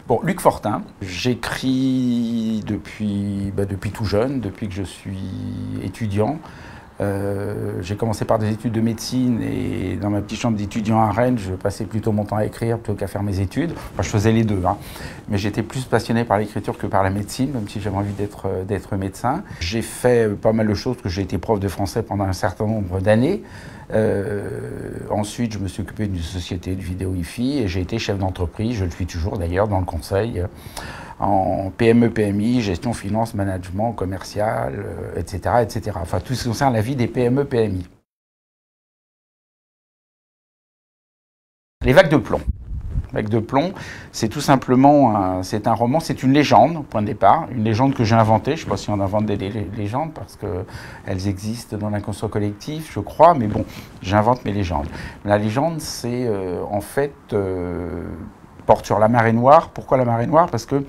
Bon, Luc Fortin, j'écris depuis tout jeune, depuis que je suis étudiant. J'ai commencé par des études de médecine et dans ma petite chambre d'étudiant à Rennes, je passais plutôt mon temps à écrire plutôt qu'à faire mes études. Enfin, je faisais les deux, hein. Mais j'étais plus passionné par l'écriture que par la médecine, même si j'avais envie d'être médecin. J'ai fait pas mal de choses, parce que j'ai été prof de français pendant un certain nombre d'années. Ensuite, je me suis occupé d'une société de vidéo hi-fi et j'ai été chef d'entreprise, je le suis toujours d'ailleurs, dans le conseil, en PME, PMI, gestion, finance, management, commercial, etc., etc. Enfin, tout ce qui concerne la vie des PME, PMI. Les vagues de plomb. Vagues de plomb, c'est tout simplement c'est un roman, c'est une légende au point de départ, une légende que j'ai inventée. Je ne sais pas si on invente des légendes parce qu'elles existent dans l'inconscient collectif, je crois, mais bon, j'invente mes légendes. La légende, c'est en fait porte sur la marée noire. Pourquoi la marée noire? Parce qu'il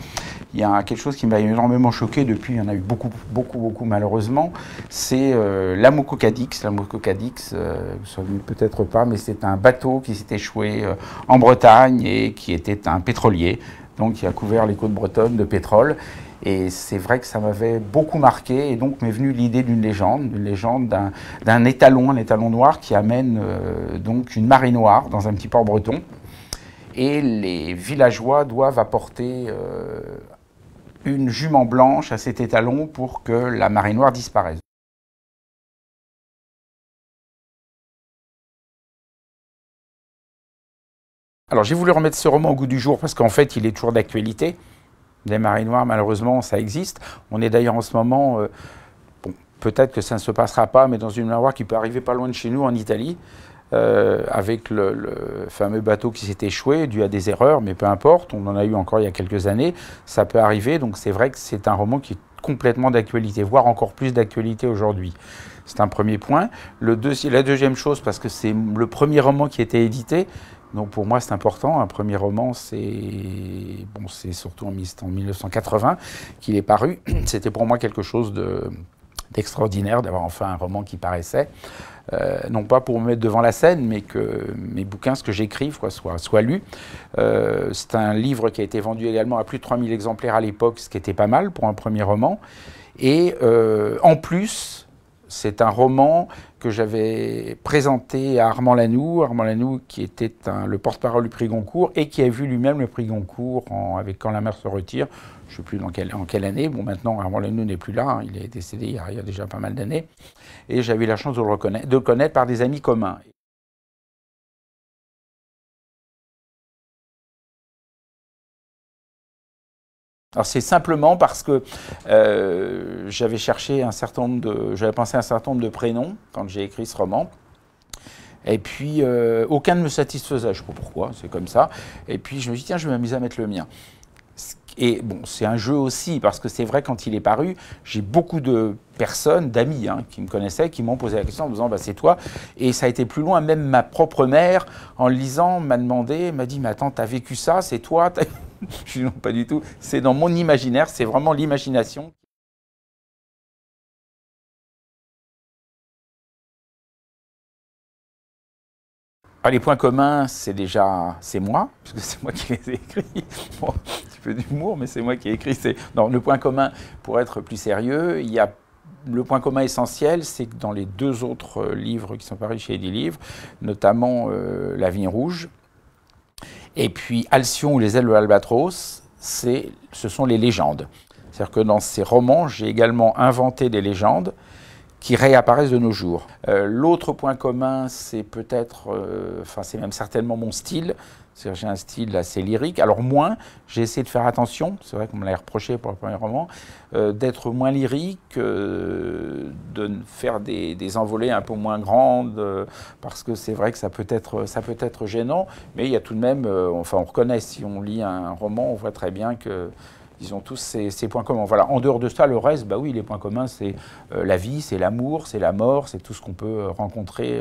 y a quelque chose qui m'a énormément choqué depuis, il y en a eu beaucoup malheureusement, c'est l'Amoco-Cadix. L'Amoco-Cadix, vous ne savez peut-être pas, mais c'est un bateau qui s'est échoué en Bretagne et qui était un pétrolier, donc qui a couvert les côtes bretonnes de pétrole. Et c'est vrai que ça m'avait beaucoup marqué, et donc m'est venue l'idée d'une légende d'un étalon, un étalon noir qui amène donc une marée noire dans un petit port breton. Et les villageois doivent apporter une jument blanche à cet étalon pour que la marée noire disparaisse. Alors j'ai voulu remettre ce roman au goût du jour parce qu'en fait il est toujours d'actualité. Des marées noires, malheureusement, ça existe. On est d'ailleurs en ce moment, bon, peut-être que ça ne se passera pas, mais dans une marée noire qui peut arriver pas loin de chez nous, en Italie. Avec le fameux bateau qui s'est échoué dû à des erreurs, mais peu importe, on en a eu encore il y a quelques années, ça peut arriver, donc c'est vrai que c'est un roman qui est complètement d'actualité, voire encore plus d'actualité aujourd'hui. C'est un premier point. La deuxième chose, parce que c'est le premier roman qui a été édité, donc pour moi c'est important, un premier roman c'est surtout en 1980 qu'il est paru, c'était pour moi quelque chose d'extraordinaire d'avoir enfin un roman qui paraissait. Non pas pour me mettre devant la scène, mais que mes bouquins, ce que j'écrive, soient lus. C'est un livre qui a été vendu également à plus de 3000 exemplaires à l'époque, ce qui était pas mal pour un premier roman. Et en plus, c'est un roman que j'avais présenté à Armand Lanoux qui était le porte-parole du prix Goncourt et qui a vu lui-même le prix Goncourt avec Quand la mer se retire. Je ne sais plus en quelle année. Bon, maintenant, Armand Lanoux n'est plus là. Hein, il est décédé il y a déjà pas mal d'années. Et j'avais eu la chance de le connaître par des amis communs. Alors c'est simplement parce que j'avais cherché j'avais pensé à un certain nombre de prénoms quand j'ai écrit ce roman. Et puis aucun ne me satisfaisait, je ne sais pas pourquoi, c'est comme ça. Et puis je me dis tiens, je vais m'amuser à mettre le mien. Et bon, c'est un jeu aussi, parce que c'est vrai, quand il est paru, j'ai beaucoup de personnes, d'amis, hein, qui me connaissaient, qui m'ont posé la question en me disant bah, c'est toi. Et ça a été plus loin, même ma propre mère, en le lisant, m'a dit mais attends, t'as vécu ça, c'est toi? Je dis non, pas du tout, c'est dans mon imaginaire, c'est vraiment l'imagination. Alors, les points communs, c'est moi, parce que c'est moi qui les ai écrits. Bon, un petit peu d'humour, mais c'est moi qui ai écrit. Non, le point commun, pour être plus sérieux, le point commun essentiel, c'est que dans les deux autres livres qui sont parus chez Edilivre, notamment La Vigne Rouge, et puis Alcyon ou Les ailes de l'Albatros, ce sont les légendes. C'est-à-dire que dans ces romans, j'ai également inventé des légendes qui réapparaissent de nos jours. L'autre point commun, c'est peut-être, c'est même certainement mon style. C'est-à-dire j'ai un style assez lyrique. Alors j'ai essayé de faire attention, c'est vrai qu'on me l'a reproché pour le premier roman, d'être moins lyrique, de faire des envolées un peu moins grandes, parce que c'est vrai que ça peut être gênant, mais il y a tout de même, on reconnaît, si on lit un roman, on voit très bien que ils ont tous ces points communs. Voilà. En dehors de ça, le reste, bah oui, les points communs, c'est la vie, c'est l'amour, c'est la mort, c'est tout ce qu'on peut rencontrer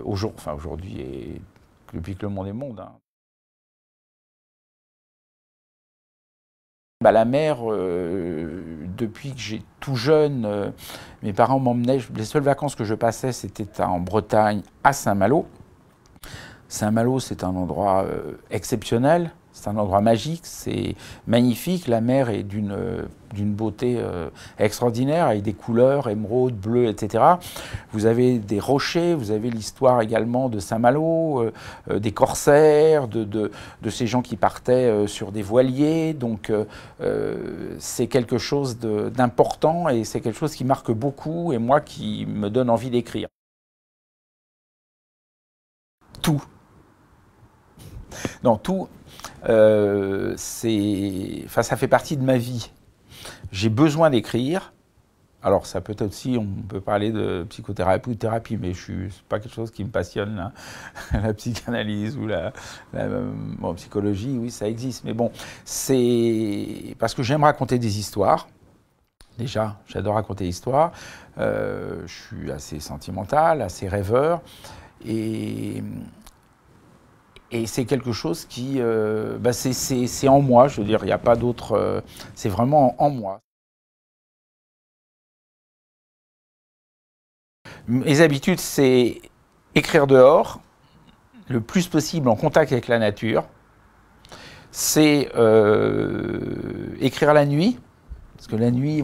aujourd'hui et depuis que le monde est monde. Hein. Bah, la mer, depuis que j'ai tout jeune, mes parents m'emmenaient. Les seules vacances que je passais, c'était en Bretagne, à Saint-Malo. Saint-Malo, c'est un endroit exceptionnel. C'est un endroit magique, c'est magnifique. La mer est d'une beauté extraordinaire, avec des couleurs, émeraude, bleu, etc. Vous avez des rochers, vous avez l'histoire également de Saint-Malo, des corsaires, de ces gens qui partaient sur des voiliers. Donc c'est quelque chose d'important et c'est quelque chose qui marque beaucoup et moi qui me donne envie d'écrire. Tout. Non, tout. Ça fait partie de ma vie. J'ai besoin d'écrire. Alors, ça peut être aussi, on peut parler de psychothérapie ou de thérapie, mais c'est pas quelque chose qui me passionne, là. La psychanalyse ou bon, psychologie, oui, ça existe. Mais bon, c'est parce que j'aime raconter des histoires. Déjà, j'adore raconter des histoires. Je suis assez sentimental, assez rêveur. Et c'est quelque chose qui, c'est en moi, je veux dire, il n'y a pas d'autre, c'est vraiment en moi. Mes habitudes, c'est écrire dehors, le plus possible en contact avec la nature. C'est écrire la nuit, parce que la nuit,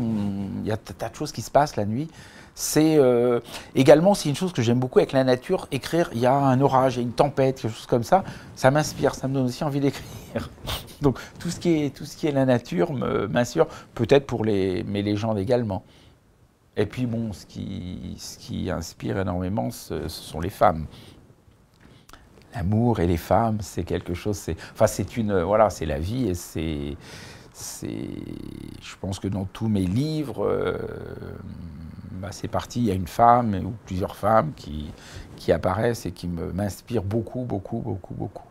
il y a tas de choses qui se passent la nuit. C'est également, c'est une chose que j'aime beaucoup avec la nature, écrire, il y a un orage, il y a une tempête, quelque chose comme ça m'inspire, ça me donne aussi envie d'écrire. Donc tout ce qui est la nature m'inspire, peut-être pour mes légendes également. Et puis bon, ce qui inspire énormément, ce sont les femmes. L'amour et les femmes, c'est quelque chose, voilà, c'est la vie et je pense que dans tous mes livres, c'est parti, il y a une femme ou plusieurs femmes qui apparaissent et qui m'inspirent beaucoup, beaucoup, beaucoup, beaucoup.